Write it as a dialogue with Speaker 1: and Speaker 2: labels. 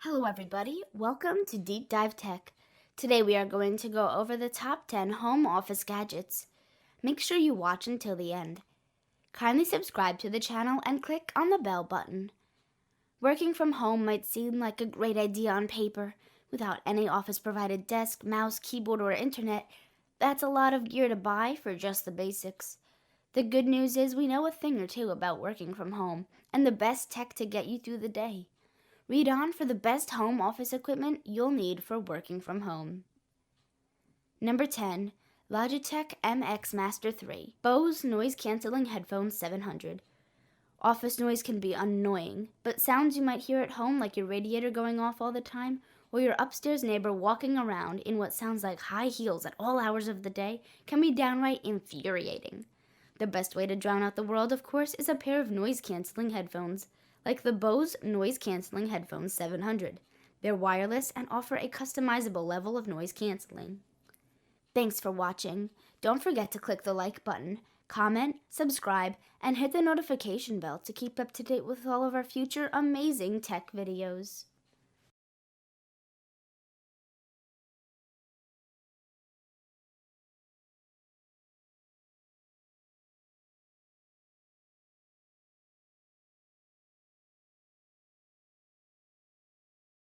Speaker 1: Hello everybody, welcome to Deep Dive Tech. Today we are going to go over the top 10 home office gadgets. Make sure you watch until the end. Kindly subscribe to the channel and click on the bell button. Working from home might seem like a great idea on paper. Without any office-provided desk, mouse, keyboard, or internet, that's a lot of gear to buy for just the basics. The good news is we know a thing or two about working from home and the best tech to get you through the day. Read on for the best home office equipment you'll need for working from home. Number 10. Logitech MX Master 3 Bose Noise Cancelling Headphones 700. Office noise can be annoying, but sounds you might hear at home like your radiator going off all the time or your upstairs neighbor walking around in what sounds like high heels at all hours of the day can be downright infuriating. The best way to drown out the world, of course, is a pair of noise-canceling headphones, like the Bose Noise Cancelling Headphones 700. They're wireless and offer a customizable level of noise canceling. Thanks for watching. Don't forget to click the like button, comment, subscribe, and hit the notification bell to keep up to date with all of our future amazing tech videos.